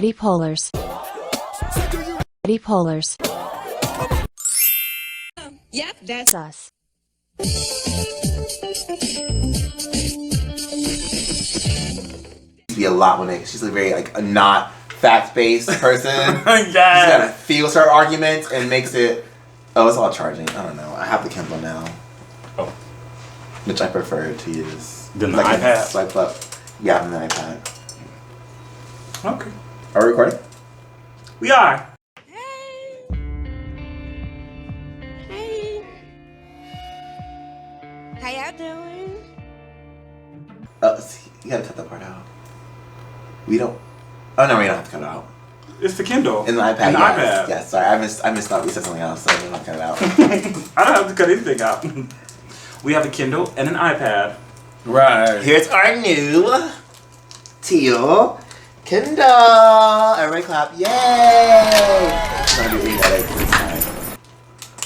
Petty Polars. Petty Polars. Yep, that's Us. Be a lot when she's a very a not fact-based person. Yes. She kind of feels her arguments and makes it. Oh, it's all charging. I don't know. I have the Kindle now. Oh. Which I prefer to use. Than the iPad? Swipe up. Yeah, than the iPad. Okay. Are we recording? We are. hey. How y'all doing? See, you gotta cut that part out. We don't. Oh no, we don't have to cut it out. It's the Kindle. In the iPad. In the yes. iPad. Yes. Sorry, I missed out. We said something else, so we don't have to cut it out. I don't have to cut anything out. We have a Kindle and an iPad. Right. Here's our new teal Kindle. Everybody clap! Yay! I'm not gonna do any edits. It's fine.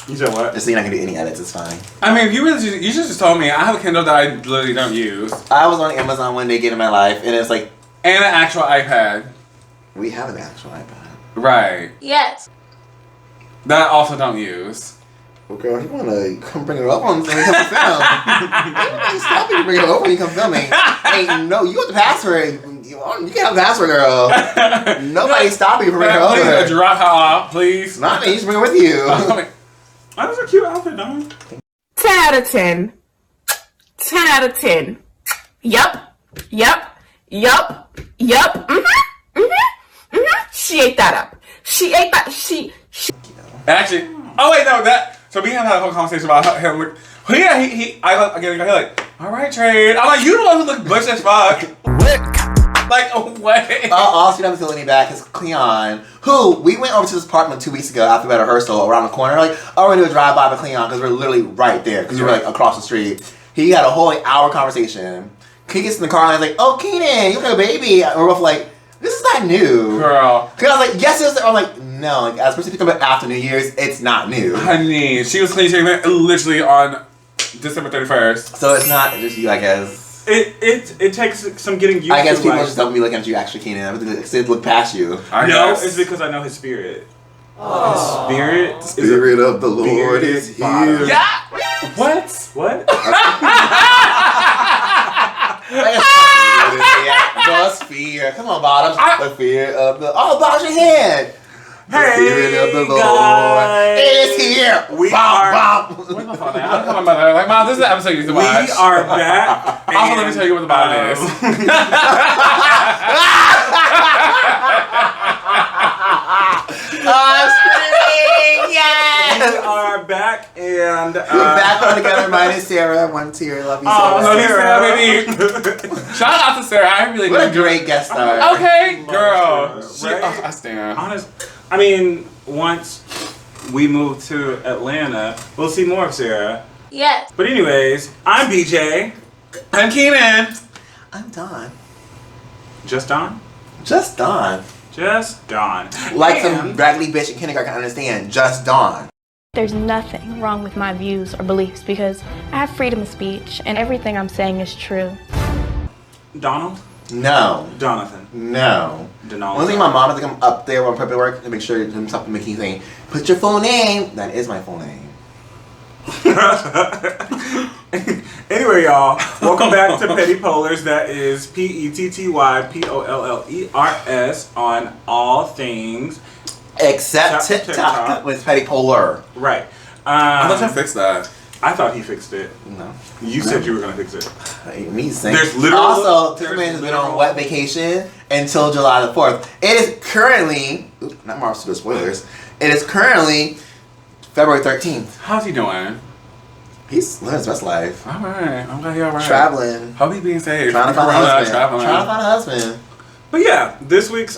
You said what? Just so you're not gonna do any edits. It's fine. I mean, if you really, you should just told me. I have a Kindle that I literally don't use. I was on Amazon one day getting my life, and it's like, And an actual iPad. we have an actual iPad. Right. Yes. That I also don't use. Well, girl, you wanna come bring it up when we come to film? Ain't stop you bring it up when you come filming. Hey, no, you got the password. You can't have the password, girl. Nobody stopping you from bringing it Please over. drop her off, please. Not me. You just bring it with you. That was a cute outfit, Don. 10 out of 10. 10 out of 10. Yup. Yup. Yup. Yup. She ate that up. She ate that. She. Actually, oh wait, no, that. So we had a whole conversation about him. He like, all right, trade. I'm like, you the one who look bush as fuck. Like, what? All she doesn't feel any back is Cleon, who we went over to this apartment 2 weeks ago after we had a rehearsal around the corner. Like, oh, we're gonna do a drive by with Cleon because we're literally right there because we were like across the street. He had a whole hour conversation. He gets in the car and I was like, oh, Keenan, you look like a baby. And we're both like, this is not new. Girl. Cause I was like, yes, it's. I'm like, no. Like, as person coming after New Year's, it's not new. Honey, she was clean shaven literally on December 31st. So it's not just you, I guess. It takes some getting used to. I guess people like, just don't be looking at you actually, Keenan. They look past you. I No, guess. it's because I know his spirit. His spirit. Spirit of the Lord is here. Yeah. What? What? The fear. Come on, Bottoms. The fear of the. Oh, bounce your head. The spirit of the Lord guys. is here. We Bop, are. bop. Where's my phone at? I'm calling my mother. Like, Mom, this is the episode you used to watch. We are back. Also, let me tell you what the bottom is. I'm screaming! Yes! We are back and We're back on together, minus Sarah. One tear. Love you, Oh, Sarah. love you, Sarah, baby. Shout out to Sarah. I really What a do. great guest star. Okay, girl. Sarah, right? I stand. honest. I mean, once we move to Atlanta, we'll see more of Sarah. Yes. But anyways, I'm BJ. I'm Keenan. I'm Dawn. Just Don. Just Dawn. Just Don. Like some And- raggedy bitch in kindergarten can understand. Just Dawn. There's nothing wrong with my views or beliefs because I have freedom of speech and everything I'm saying is true. Donald. No. Jonathan. No. Donald. One thing my mom has to come up there when prepping work to make sure him stop making saying, put your full name. That is my full name. Anyway, y'all, welcome back to Petty Polars. That is PettyPollers on all things. Except TikTok. TikTok with Petty Polar. Right. I thought you fixed that. I thought he fixed it. No. You said you were gonna fix it. Me saying. There's literal. Also, there's Timberman has been literal- on wet vacation until July the 4th. It is currently, not March to the spoilers, it is currently February 13th. How's he doing? He's living his best life. All right. I'm glad you're all right. Traveling. Hope he's being safe. Trying to find a Corona, husband. traveling. Trying to find a husband. But yeah, this week's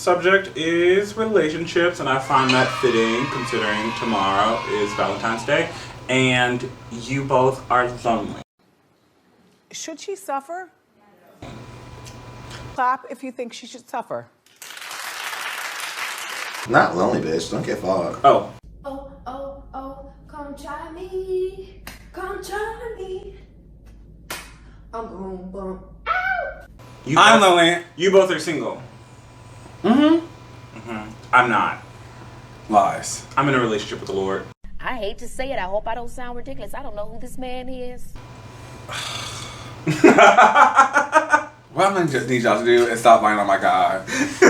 subject is relationships, and I find that fitting considering tomorrow is Valentine's Day, and you both are lonely. Should she suffer? Clap if you think she should suffer. Not lonely, bitch. Don't get fogged. Oh. Oh, oh, oh, come try me. Come try me. I'm boom, boom. You I'm both, lonely. You both are single. I'm not. Lies. I'm in a relationship with the Lord. I hate to say it. I hope I don't sound ridiculous. I don't know who this man is. What I'm gonna just need y'all to do is stop lying on my God. That's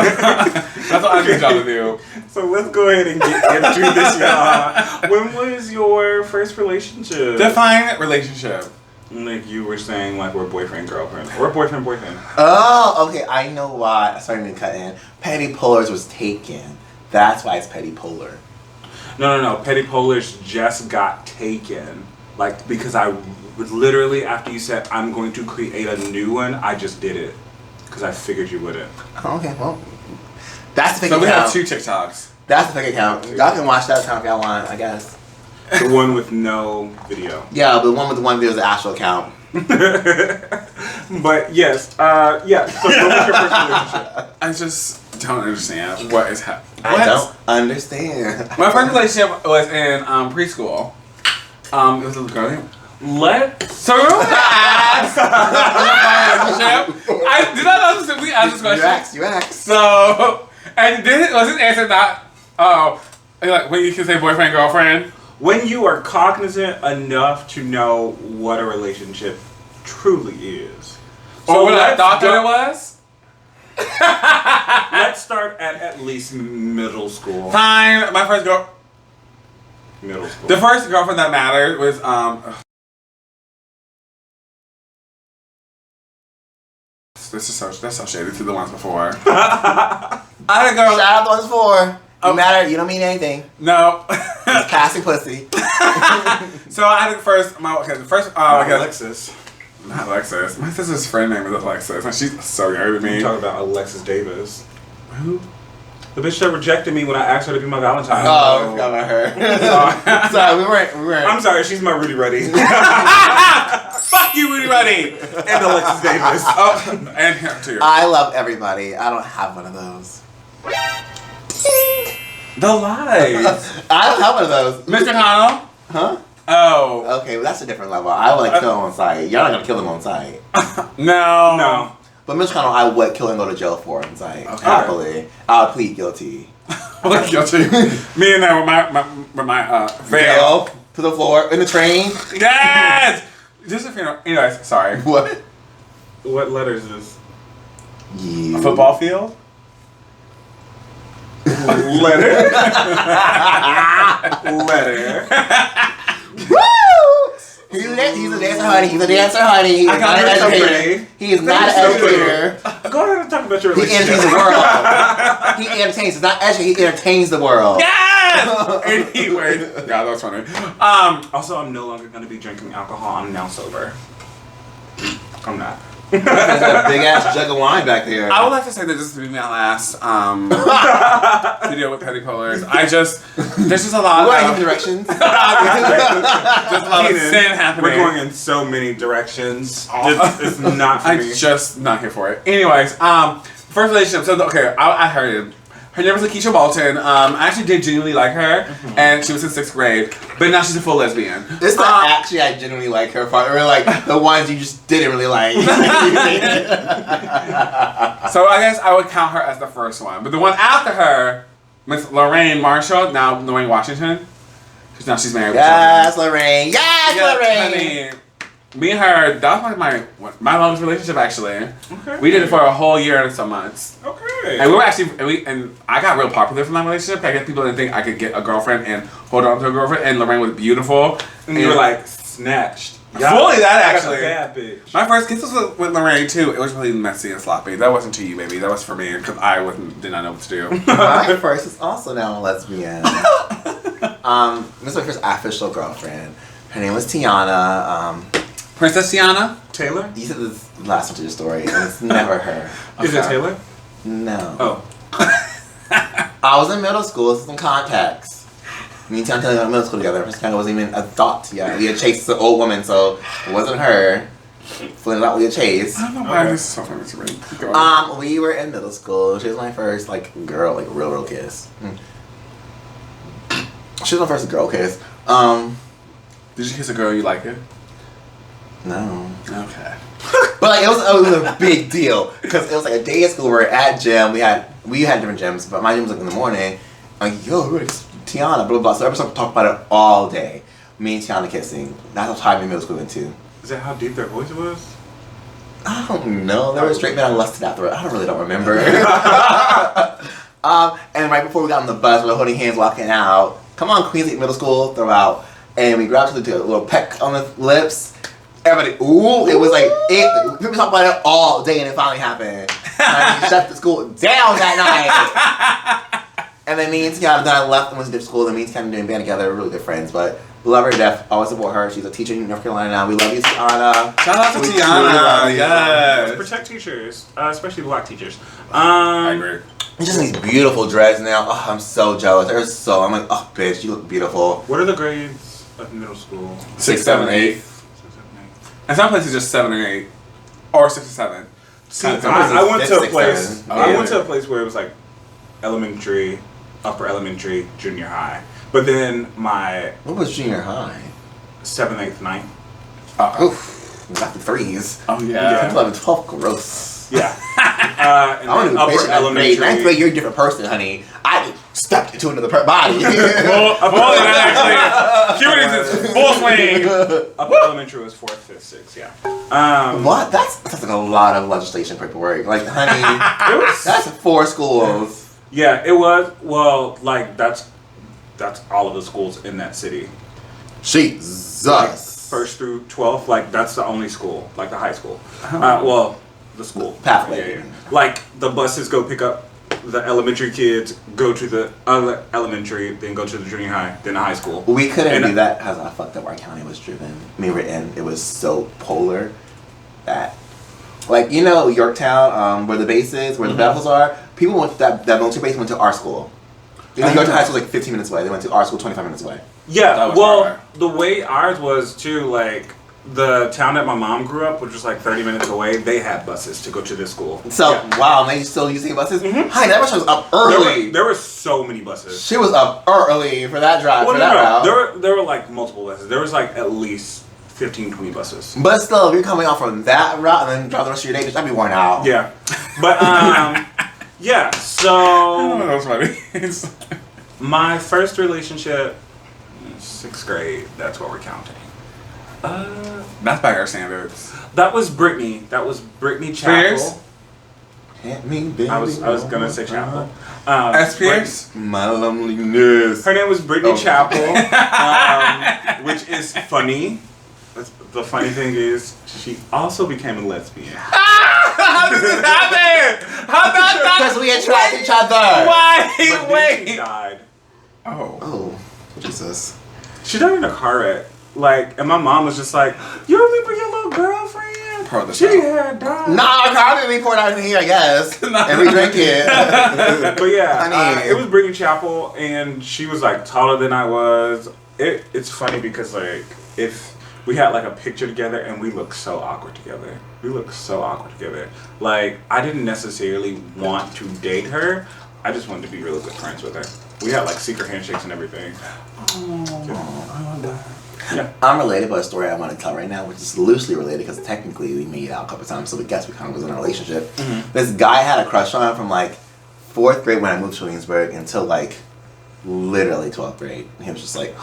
what I need y'all to do. So let's go ahead and get into this, y'all. When was your first relationship? Define relationship. Like you were saying, like we're boyfriend, girlfriend. Or boyfriend, boyfriend. Oh, okay. I know why. Sorry to cut in. Petty Polars was taken. That's why it's Petty Polar. No. Petty Polars just got taken. Like, because I was literally, after you said, I'm going to create a new one, I just did it. Because I figured you wouldn't. Oh, okay, well. That's the fake So account. we have 2 TikToks. That's the fake account. Y'all can watch that account if y'all want, I guess. The one with no video. Yeah, but the one with the one video is the actual account. But yes, yeah. So what was your first relationship? I just don't understand what is happening. I don't understand. My first relationship was in preschool. It was a girl named. So remember when I asked my relationship? I did not know we asked this question. You asked. So, and then was his answer not, like when you can say boyfriend, girlfriend? When you are cognizant enough to know what a relationship truly is. Or what I let's thought go- that it was? Let's start at least middle school. Fine, my first girl. Middle school. The first girlfriend that mattered was, that's so shady to the ones before. I had a girl. Shout out the ones for. You matter, you don't mean anything. No. It's passing pussy. So I had the first, Alexis. Not Alexis. My sister's friend name is Alexis, and she's so younger than me. I'm talking about Alexis Davis. Who? The bitch that rejected me when I asked her to be my Valentine. Oh, I forgot about her. Sorry, we weren't. I'm sorry, she's my Rudy Ruddy. Fuck you, Rudy Ruddy! And Alexis Davis. Oh, and him too. I love everybody. I don't have one of those. The lies. I don't have one of those. Mr. Connell? Huh? Oh. Okay, well that's a different level. I would kill him on sight. Y'all not gonna kill him on sight. No. No. But Mr. Connell, I would kill and go to jail for on sight. Okay. Happily. I would plead guilty. Guilty. Me and that with my veil. Veil to the floor in the train. Yes! Just a funeral. Anyways, sorry. What? What letter is this? Yeah. A football field? Letter. Letter. Woo! He's a dancer, honey. He's a dancer, honey. He's I got not an her so educator. pretty. He is not an Thank you so educator. Go ahead and talk about your He relationship. entertains the world. He entertains. He's not educated. He entertains the world. Yes! Anyways. Yeah, that was funny. Also, I'm no longer going to be drinking alcohol. I'm now sober. I'm not. There's a big ass jug of wine back there. I would like to say that this is my last video with Petty Polars. There's just a lot We're going in of directions. there's a lot of Keenan, sin happening. We're going in so many directions. It's not for I'm me. just not here for it. Anyways, first relationship. So okay, I heard it. Her name was Lakeisha Bolton. I actually did genuinely like her, and she was in 6th grade. But now she's a full lesbian. This is actually I genuinely like her part, or like the ones you just didn't really like. So I guess I would count her as the first one. But the one after her, Miss Lorraine Marshall, now Lorraine Washington. Because now she's married. Yes, Lorraine. Yes, Yeah, Lorraine. honey. Me and her, that was my longest relationship actually. Okay. We did it for a whole year and some months. Okay. And we were actually, and I got real popular from that relationship. I guess people didn't think I could get a girlfriend and hold on to a girlfriend. And Lorraine was beautiful. And you were like snatched. Fully that actually. I got a bad bitch. My first kiss was with Lorraine too. It was really messy and sloppy. That wasn't to you, baby. That was for me because I did not know what to do. My first is also now a lesbian. This is my first official girlfriend. Her name was Tiana. Princess Tiana? Taylor? You said this last one to your story, and it's never her. Is it Taylor? No. Oh. I was in middle school. This is some context. Me and Tiana were in middle school together. Princess Tiana wasn't even a thought yet. We had chased an old woman, so it wasn't her. Flew out with a chase. I don't know why this is so funny to me. Keep going. We were in middle school. She was my first girl, real kiss. She was my first girl kiss. Did you kiss a girl you like it? No. Okay. But like it was a big deal because it was like a day at school. We were at gym. We had different gyms, but my gym was like in the morning. I'm like, yo, it's Tiana, blah blah blah. So everyone talked about it all day. Me and Tiana kissing. That's what time in middle school went to. Is that how deep their voice was? I don't know. They were straight men. I lusted after. I don't remember. And right before we got on the bus, we were holding hands, walking out. Come on, Queens Middle School, throw out. And we grabbed to a little peck on the lips. Everybody, ooh, it was like, people talked about it all day and it finally happened. And we shut the school down that night. And then me and Tiana, then I left and went to different school. And me and Tiana doing band together, we're really good friends. But love her to death, always support her. She's a teacher in North Carolina now. We love you, Tiana. Shout out to Tiana. Yes. Protect teachers, especially black teachers. I agree. She's just in these beautiful dresses now. Oh, I'm so jealous. I'm like, oh, bitch, you look beautiful. What are the grades of middle school? 6, 7, 8. And some places just 7 or 8, or 6 or 7. See, I went to a place. I went to a place where it was like elementary, upper elementary, junior high. But then what was junior high? 7th, 8th, 9th. Oof, not the 3s. Oh yeah. 10th, 11th, 12th, gross. Yeah. And I then don't upper even elementary. 9th grade, you're a different person, honey. I stepped into another body. Well, actually, puberty is full swing. Upper elementary was 4th, 5th, 6th. Yeah. What? That's like a lot of legislation paperwork. Like, honey, that's 4 schools. Yeah, it was. Well, like that's all of the schools in that city. Jesus. Like, 1st through 12th, like that's the only school, like the high school. Well, the school pathway. Yeah. Like the buses go pick up the elementary kids, go to the other elementary, then go to the junior high, then the high school. We couldn't do that because I fucked up our county was driven. Written. It was so polar that, like, you know, Yorktown, where the base is, where the battles are. People went to that military base went to our school. You know, Yorktown High School was like 15 minutes away. They went to our school 25 minutes away. Yeah, well, the way ours was too, like, the town that my mom grew up, which was like 30 minutes away, they had buses to go to this school. So, wow, and they still using buses? Hi, that much was up early. There were so many buses. She was up early for that drive, well, for that route. There were like multiple buses. There was like at least 15, 20 buses. But still, if you're coming off from that route and then drive the rest of your day, I'd be worn out. Yeah. But, yeah, so... I don't know what that means. My first relationship, 6th grade, that's what we're counting. That's by our standards. That was Brittany. That was Brittany Chapel. Spears? Hit me, baby. I was gonna say Chapel. Spears? My loneliness. Her name was Brittany Chapel, which is funny. The funny thing is, she also became a lesbian. How did this happen? How about that? Because we attract each other. Why? But then Wait. she died. Oh, Jesus. She died in a car wreck. Like, and my mom was just like, "You remember your little girlfriend? Part of the She show. had died." Nah, Carmen, we poured out in here, I guess. And we drink it. But yeah, Honey. it was Brittany Chapel, and she was like taller than I was. It's funny because like if we had like a picture together and we look so awkward together. Like I didn't necessarily want to date her. I just wanted to be really good friends with her. We had like secret handshakes and everything. Oh, I love that. Yeah. I'm related, but a story I want to tell right now, which is loosely related because technically we made out a couple times, so we guess we kind of was in a relationship. Mm-hmm. This guy I had a crush on from like 4th grade when I moved to Williamsburg until like literally 12th grade. And he was just like,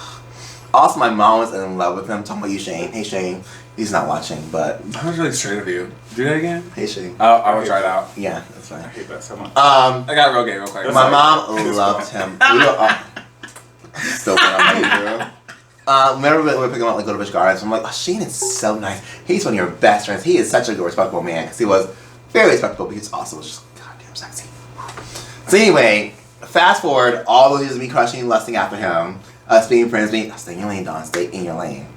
also my mom was in love with him. Talking about you, Shane. Hey, Shane. He's not watching, but That was really straight of you. Do that again? hey, Shane. I will try it out. Yeah, that's fine. I hate that so much. I got a real game real quick. My mom loved him. We were still good on my girl. Remember we were picking him up like go to Busch Gardens. I'm like, oh, Shane is so nice. He's one of your best friends. He is such a good, respectable man because he was very respectable, but he's also just goddamn sexy. So anyway, fast forward all those years of me crushing, lusting after him, us being friends, stay in your lane, Dawn. Stay in your lane.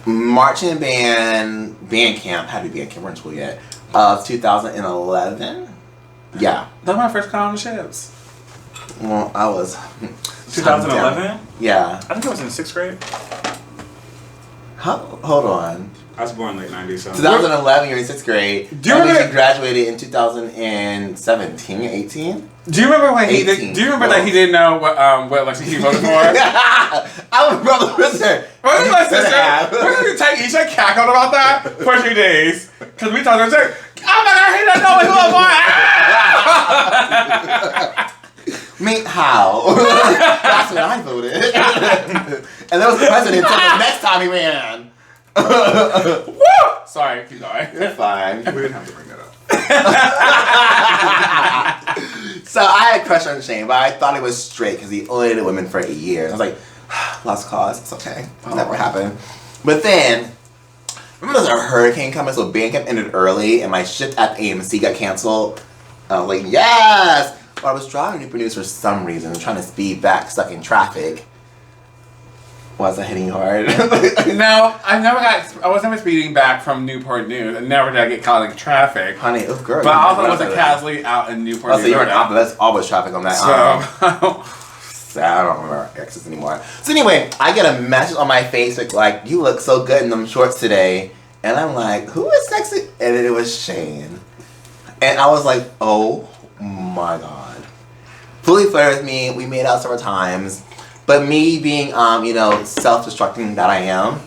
Marching band camp, had to be band camp, we're in school yet, of 2011. Yeah. That was my first car on the ships. Well, I was 2011? Yeah. I think I was in 6th grade. Hold on. I was born late 90s, so. 2011, you're in 6th grade. Do you and then remember- you graduated in 2017, 18? Do you remember when he did? 18. Do you remember that he didn't know what election he voted for? I'm a brother sister. Wasn't my sister? Wasn't you Taisha cackled about that for 2 days? Because we told her, oh my God, he doesn't know who I was. Me, how? That's when I voted. And that was the president until the next time he ran. Woo! Sorry, keep going. You're fine. We didn't have to bring that up. So I had a crush on Shane, but I thought he was straight because he only dated women for 8 years. I was like, lost cause, it's okay. It'll never happen. But then, remember there was a hurricane coming, so band camp ended early, and my shift at AMC got canceled. I was like, yes! But I was driving Newport News for some reason, trying to speed back, stuck in traffic. Was I hitting you hard? No, I was never speeding back from Newport News, and never did I get caught in traffic. Honey, oh girl. But I also wasn't casually out in Newport News. So you're an opposite. That's always traffic on that. So, I don't remember exes anymore. So anyway, I get a message on my Facebook like, you look so good in them shorts today. And I'm like, who is sexy? And it was Shane. And I was like, oh my God. Fully flirted with me. We made out several times. But me being, self-destructing that I am,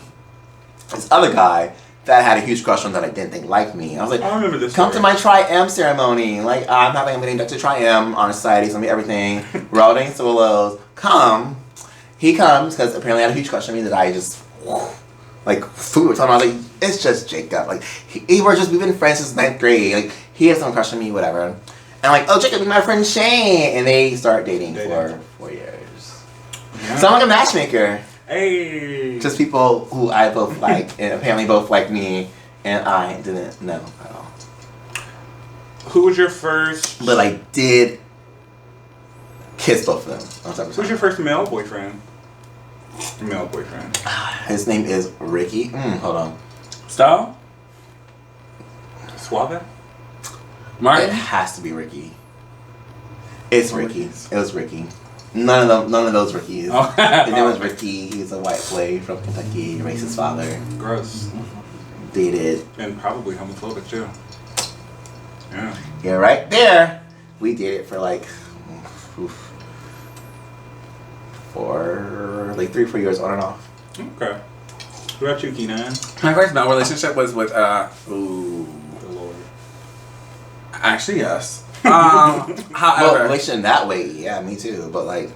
this other guy that I had a huge crush on that I didn't think liked me. I was like, I remember this come story. to my Tri-M ceremony. Like, I'm getting inducted to Tri-M, Honor Society, it's gonna be everything. We're all doing solos. Come. He comes, because apparently I had a huge crush on me that I just, food or something. I was like, it's just Jacob. Like, we've been friends since 9th grade. Like, he has some crush on me, whatever. And I'm like, oh, Jacob, be my friend Shane. And they start dating for 4 years. Yeah. So I'm like a matchmaker. Hey. Just people who I both like, and apparently both like me, and I didn't know at all. Who was your first? But I did kiss both of them. Who was your first male boyfriend? Male boyfriend. His name is Ricky. Hold on. Style? Suave? It has to be Ricky. It's Ricky. It was Ricky. None of those Rickies. Oh. His name was Ricky. He's a white boy from Kentucky, racist father. Gross. Dated. And probably homophobic too. Yeah. Yeah, right there. We dated for for 3 or 4 years on and off. Okay. What about you, Keenan? My first male relationship was with The Lord. actually yes. Well, However, relation that way, yeah, me too. But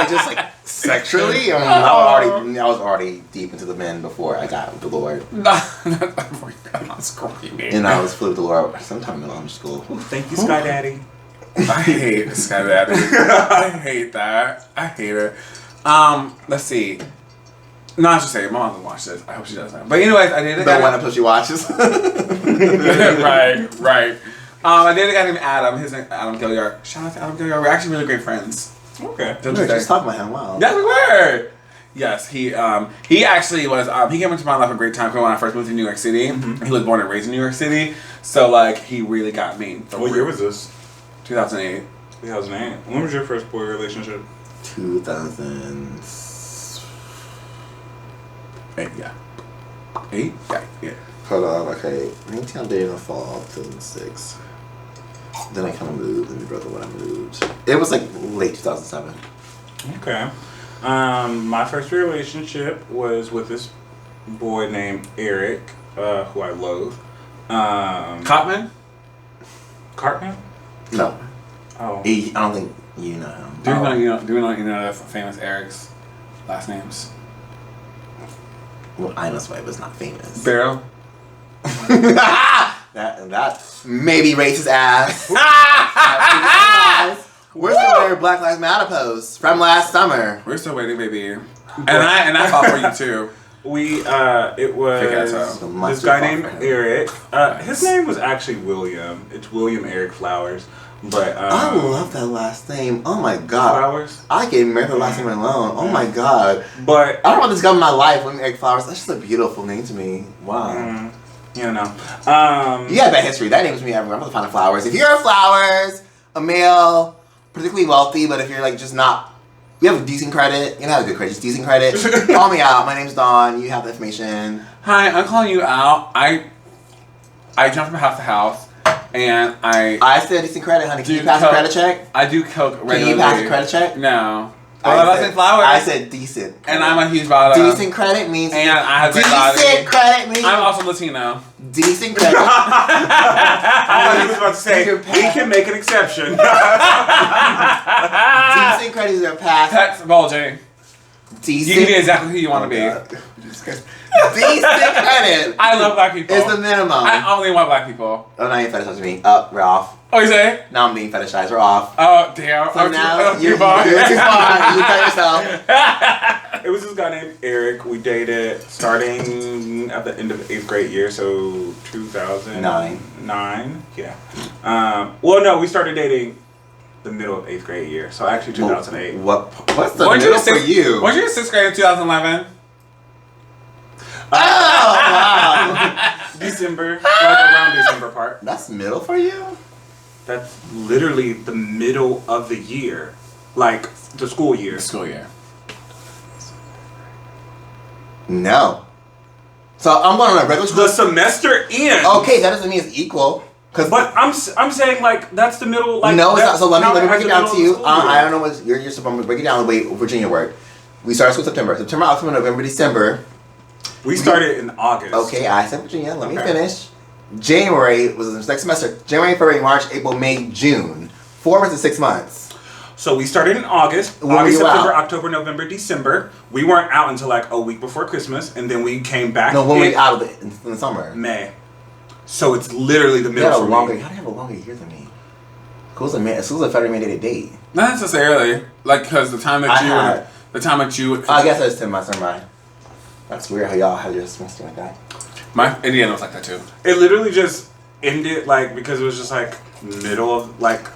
just sexually, I was already deep into the men before I got with the Lord. I'm screaming. And I was flew with the Lord sometime in elementary school. Thank you, Sky Daddy. I hate Sky Daddy. I hate that. I hate it. Let's see. No, I should say, my mom doesn't watch this. I hope she doesn't. But anyways, I did it. The one until she watches. right. I dated a guy named Adam. His name Adam Gilliard. Shout out to Adam Gilliard. We're actually really great friends. Okay. We were just talking about him. Wow. Yes, we were. Yes, he actually was. He came into my life a great time when I first moved to New York City. Mm-hmm. He was born and raised in New York City, so he really got me. What year was this? 2008. 2008. When was your first boy relationship? 2008. Yeah. 8? Yeah. Hold on, okay. 19 I dated in the fall, 2006. Then I kind of moved, and we broke up when I moved. It was late 2007. Okay. My first relationship was with this boy named Eric, who I loathe. Cotman? Cartman? No. Oh. I don't think you know him. Do we know the famous Eric's last names? Well, I know somebody, but it's not famous. Barrow? that maybe racist ass. We're still wearing Black Lives Matter posts from last summer. We're still waiting, baby. And I fought for you too. It was this guy named Eric. His name was actually William. It's William Eric Flowers. But I love that last name. Oh my God. Flowers? I can marry the last name alone. Oh my God. But I don't want this guy in my life, William Eric Flowers. That's just a beautiful name to me. Wow. You know. You have bad history. That name's me everywhere. I'm gonna find Flowers. If you're a Flowers, a male, particularly wealthy, but if you're just not We have a decent credit. You know, have a good credit. Just decent credit. Call me out. My name's Dawn. You have the information. Hi, I'm calling you out. I jump from house to house, and I said decent credit, honey. Can you pass a credit check? I do coke regularly. Can you pass a credit check? No. I said decent. And I'm a huge bottom. Decent credit means. And I have great body. Decent credit means. I'm also Latino. Decent credit. I thought he was about to say, we can make an exception. Decent credit is a pass. Text bulging. Decent. You can be exactly who you want to be. Decent credit. I love black people. It's the minimum. I only want black people. Oh, now you're fetishizing me. Up, we're off. Oh, you say? Now I'm being fetishized. We're off. Oh, damn. So now you're too far. too far. You cut yourself. It was this guy named Eric. We dated starting at the end of 8th grade year, so 2009. Yeah. Well, no, we started dating the middle of 8th grade year, so actually 2008. What's the middle for you? Was you in 6th grade in 2011? Oh, wow. December, like around December part. That's middle for you? That's literally the middle of the year, like the school year. School year. No. So I'm going on a regular school. The semester ends. Okay, that doesn't mean it's equal. But I'm saying like that's the middle. Like no, it's not. So let me break it down to you. I I don't know what you're supposed to break it down the way Virginia work. We started school September, October, November, December. We started in August. Okay, I said Virginia. Let me finish. January was the next semester. January, February, March, April, May, June. 4 months and 6 months. So we started in August. When August, were you September, out? October, November, December. We weren't out until like a week before Christmas, and then we came back. No, when were you out in the summer? May. So it's literally the You middle had a for longer. me. How do you have a longer year than me? School's a federally mandated date. Not necessarily. Like, because the time that you would. I guess that's 10 months. Never mind. That's weird how y'all have your semester like that. My Indiana was like that too. It literally just ended like because it was just like middle of like.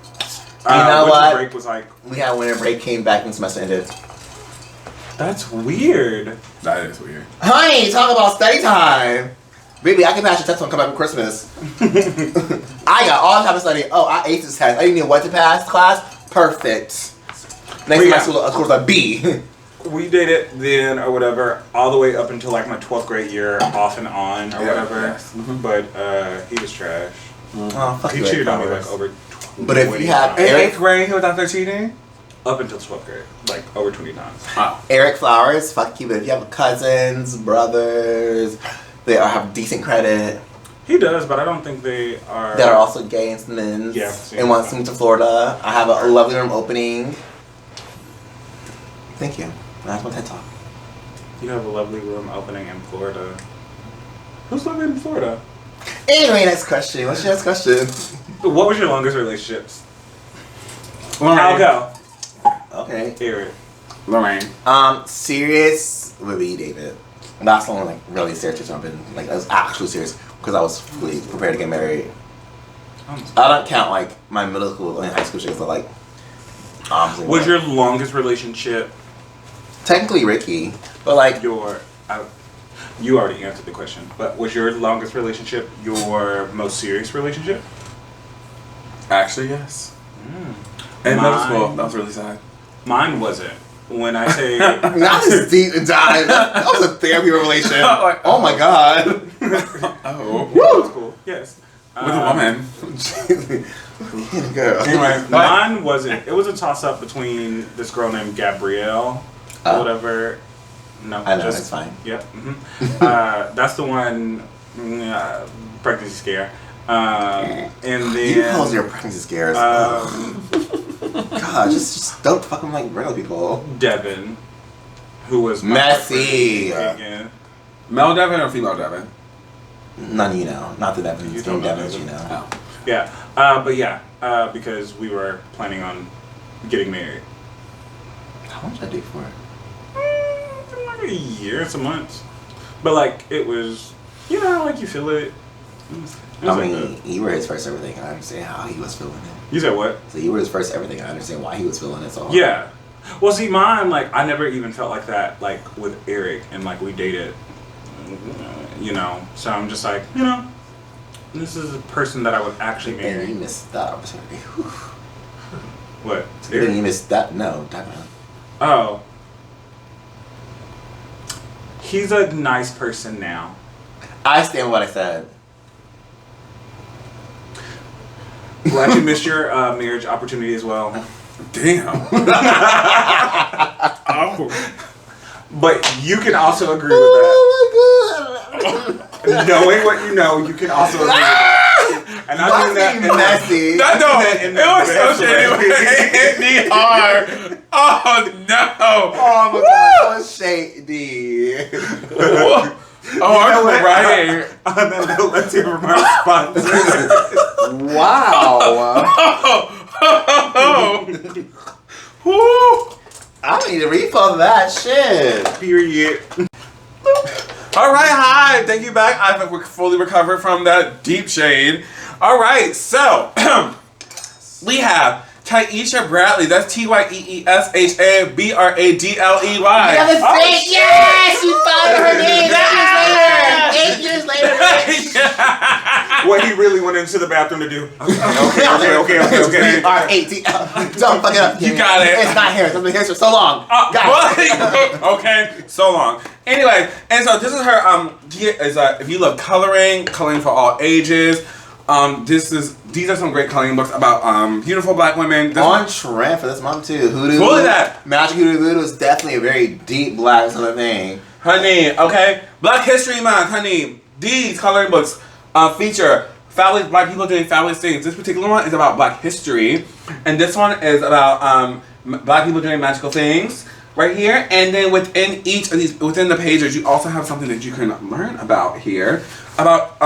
You know winter what? break was like. We had winter break, came back, and semester ended. That's weird. That is weird. Honey, talk about study time. Baby, I can pass your test when I come back from Christmas. I got all the time to study. Oh, I aced this test. I didn't need what to pass class. Perfect. Next to my school, of course, a B. We dated then or whatever all the way up until like my 12th grade year, off and on or whatever. Yes. Mm-hmm. But he was trash. Oh, fuck He you, cheated on me Powers. like over. But if you have In Eric, 8th grade, he was out there cheating? Up until 12th grade, like over 20 times. Oh. Eric Flowers, fuck you. But if you have cousins, brothers, they all have decent credit. He does, but I don't think they are. That are also gay and men's. Yeah, And wants to move to Florida. I have a lovely room opening. Thank you. That's my TED Talk. You have a lovely room opening in Florida. Who's living in Florida? Anyway, next question. What's your next question? What was your longest relationships? Lorraine. I'll go. Okay. Eric. Lorraine. Serious would be David. That's the one like really serious I've been like I was actually serious because I was fully prepared to get married. I don't count like my middle school and high school chicks, but like Was your longest relationship technically Ricky, but like you already answered the question, but was your longest relationship your most serious relationship? Actually, yes. In middle school, that was really sad. Mine wasn't. When I say not this deep and dive. That was a therapy revelation. Oh my god. Oh. Woo! That's cool. Yes. With a woman. Girl. Anyway, mine wasn't. It was a toss up between this girl named Gabrielle, or whatever. No, I know, it's fine. Yep. That's the one. Pregnancy scare. And then You cause your pregnancy scares. God, just don't fucking like regular people. Devin, who was my Messy. again. Male Devin or female Devin? None you know. Not the Devins. You You don't know Devins you Devin. know. Yeah, but yeah, because we were planning on getting married. How much did I do for it? Like a year, some months. But like it was, like you feel it. I mean, you were his first everything, and I understand how he was feeling it. You said what? So you were his first everything, and I understand why he was feeling it so hard. Yeah. Well, see, mine, like, I never even felt like that, like, with Eric, and, like, we dated, so I'm just like, this is a person that I would actually And marry. you missed that opportunity. What? Then you missed that. No, time out. Oh. He's a nice person now. I stand what I said. Glad you missed your marriage opportunity as well. Damn. Oh. But you can also agree with that. Oh my god. Knowing what you know, you can also agree with that. And I mean that in messy. It was so shady. It hit me hard. Oh no. Oh my god, that was shady. Oh, I'm right. Let's hear from our sponsor. Wow. Woo. I need a refill of that shit. Period. All right, hi. Thank you back. I've fully recovered from that deep shade. All right, so we have Tyesha Bradley. That's Tyesha Bradley. Yes, you found her name 8 years later. 8 years later. What he really went into the bathroom to do. Okay. All right, 18. Don't fuck it up. You got it. It's not hairs. It's been hairs for so long. Got it. Okay, so long. Anyway, and so this is her. If you love coloring for all ages, these are some great coloring books about beautiful black women. On trend for this month too. Hoodoo. Full of that. Magic Hoodoo Voodoo is definitely a very deep black sort of thing. Honey, okay? Black History Month, honey. These coloring books feature fabulous black people doing fabulous things. This particular one is about black history. And this one is about black people doing magical things right here. And then within each of these, within the pages, you also have something that you can learn about here. About,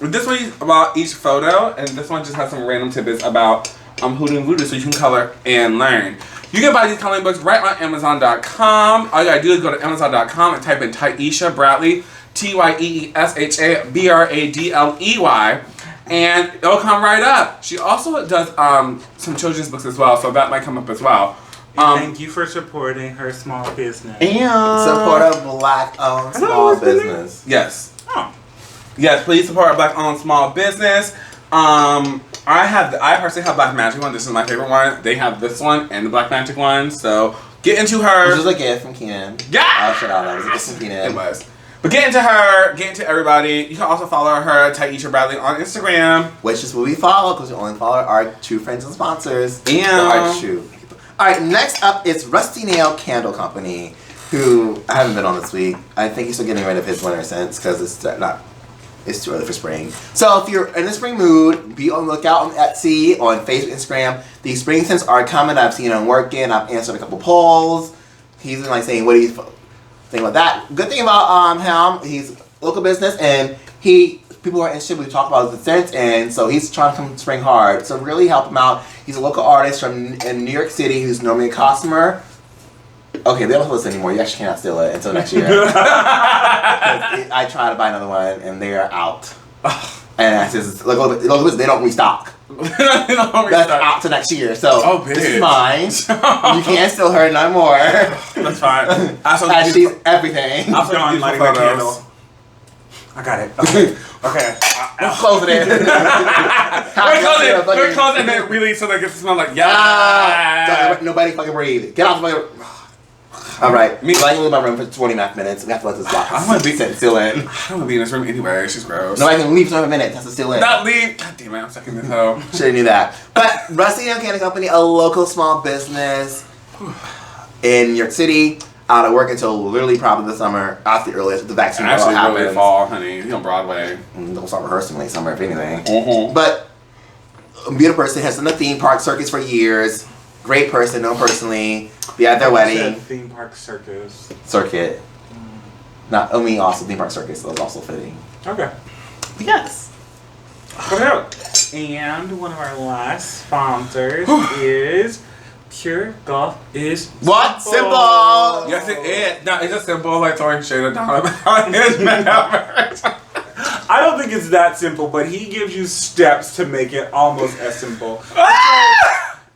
this one is about each photo. And this one just has some random tidbits about hoodoo and voodoo so you can color and learn. You can buy these coloring books right on Amazon.com. All you gotta do is go to Amazon.com and type in Tyesha Bradley, Tyesha Bradley, and it'll come right up. She also does some children's books as well, so that might come up as well. Thank you for supporting her small business. And support a black-owned small business. Yes. Oh. Yes, please support a black-owned small business. I personally have Black Magic one. This is my favorite one. They have this one and the Black Magic one. So get into her. Which was a gift from Keenan. Yeah. Oh, shit out. That was a gift from Keenan. It was. But get into her. Get into everybody. You can also follow her, Tyesha Bradley, on Instagram. Which is what we follow because we only follow our true friends and sponsors. Yeah. Our true. All right. Next up is Rusty Nail Candle Company, who I haven't been on this week. I think he's still getting rid of his winter scents because it's too early for spring. So if you're in the spring mood, be on the lookout on Etsy, on Facebook, Instagram. These spring scents are coming. I've seen them working. I've answered a couple polls. He's been like saying, what do you think about that? Good thing about him, he's a local business and people are interested. We talk about the scents and so he's trying to come spring hard. So really help him out. He's a local artist in New York City who's normally a customer. Okay, they don't listen anymore. You actually cannot steal it until next year. I tried to buy another one and they are out. And I says, look, they don't restock. That's out to next year. So this is mine. You can't steal her no more. That's fine. As she's everything. I'm done lighting my candle. I got it. Okay. We'll close it in. We're closing and then release so that it gets to smell like nobody fucking breathe. Get off the fucking. All right, me like in my room for 29 minutes. We have to let this lock. I want to be still in. I don't want to be in this room anyway. She's gross. Nobody can leave for 7 minutes. That's still in. Not leave. God damn it! I'm stuck in this hole. Should have knew that. But Rusty Nail Candle Company, a local small business in New York City. Out of work until literally probably the summer after the earliest the vaccine actually happens. really fall, honey. He's on Broadway. Don't start rehearsing late summer if anything. But a beautiful person has done the theme park circus for years. Great person, known personally. Be at their wedding. Theme park circus. Circuit. Not only also theme park circus. That was also fitting. Okay. Yes. Okay. And one of our last sponsors is Pure Golf is what? Simple. Yes, it is. No, it's just simple, like throwing shade down about his metaverse. I don't think it's that simple, but he gives you steps to make it almost as simple.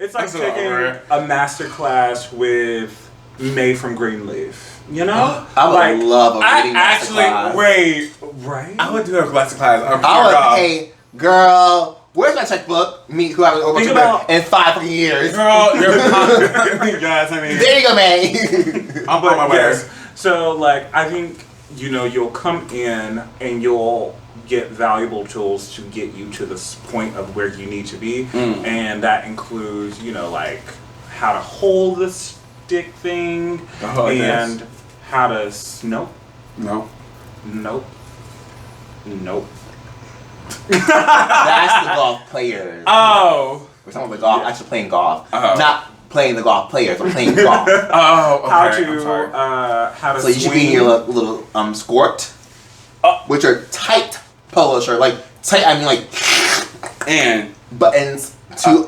It's like taking a master class with May from Greenleaf. You know? I would love a reading master class. Wait, right? I would do a class. I would, hey, girl, Where's my checkbook? Me, who I was over Think to about- in 5 fucking years. Girl, you're yes, I mean, There you go, man. I'm on my way. Yes. So, like, I think, you know, you'll come in and you'll get valuable tools to get you to this point of where you need to be. And that includes, you know, like, how to hold the stick thing and how to... Nope. No. Nope. Nope. That's the golf players. Oh. We're talking about the golf, actually playing golf. Oh. Not playing the golf players, but playing golf. Oh, okay. How I'm sorry. to, how to So you should be in your little skort, which are tight polo shirt. Like, tight, I mean like, And buttons,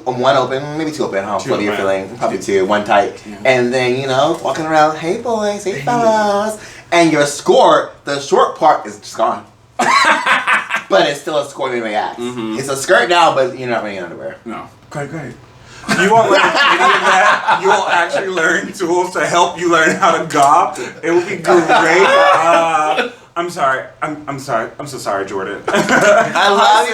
one open, maybe two open, how funny you're feeling. Probably two, one tight. And then, you know, walking around, hey boys, hey fellas. And your skort, the short part is just gone. But it's still a skort in my ass. It's a skirt now, but you're not wearing underwear. no. Great. You won't learn any of that. You will actually learn tools to help you learn how to gob. It will be great. I'm sorry. I'm sorry. I'm so sorry, Jordan. I love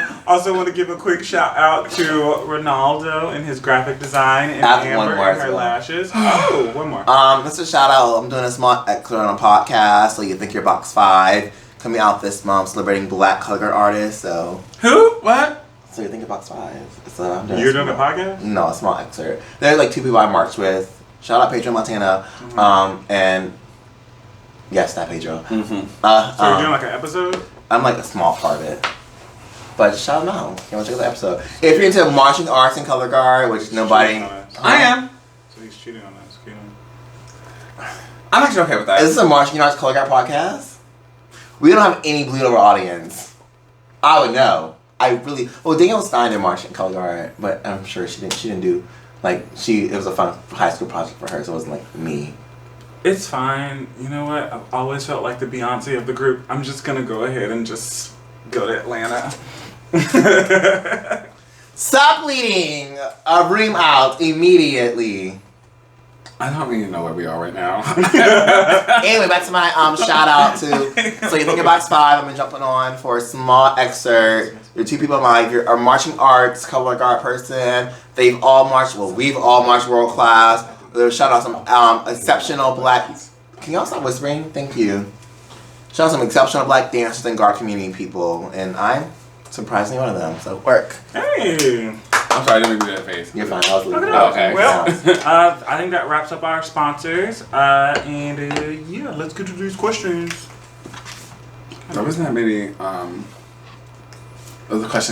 you. Also want to give a quick shout out to Ronaldo and his graphic design and I have one Amber more and as her well. lashes. Oh, one more. That's a shout out. I'm doing a small excerpt on a podcast, so you think you're box 5. Coming out this month, celebrating Black color artists. So Who? What? you think you're box 5. So I'm doing You're doing a podcast? No, a small excerpt. There's like 2 people I marched with. Shout out Pedro Montana. And yes, that Pedro. So you're doing like an episode? I'm like a small part of it. But just shout them out. You want to check out the episode. If you're into marching arts and color guard, which nobody... Cheating on us. I am. So he's cheating on us. I'm actually okay with that. Is this a marching arts color guard podcast? We don't have any bleed over audience. I would know. I really... Well, Danielle Stein did marching color guard, but I'm sure she didn't do... Like, it was a fun high school project for her, so it wasn't like me. It's fine. You know what? I've always felt like the Beyonce of the group. I'm just gonna go ahead and just go to Atlanta. Stop bleeding! Ream out immediately. I don't even know where we are right now. Anyway, back to my shout out to... So you think about 5, I've been jumping on for a small excerpt. There are 2 people in my life. You're a marching arts, color guard person. They've all marched, well, we've all marched world class. Shout out some exceptional Black... Can y'all stop whispering? Thank you. Shout out some exceptional Black dancers and guard community people. And I'm surprisingly one of them, so work. Hey! I'm sorry, I didn't do that face. You're fine, I was leaving. Oh, okay. Well, I think that wraps up our sponsors. Yeah, let's get to these questions. There wasn't that many, the question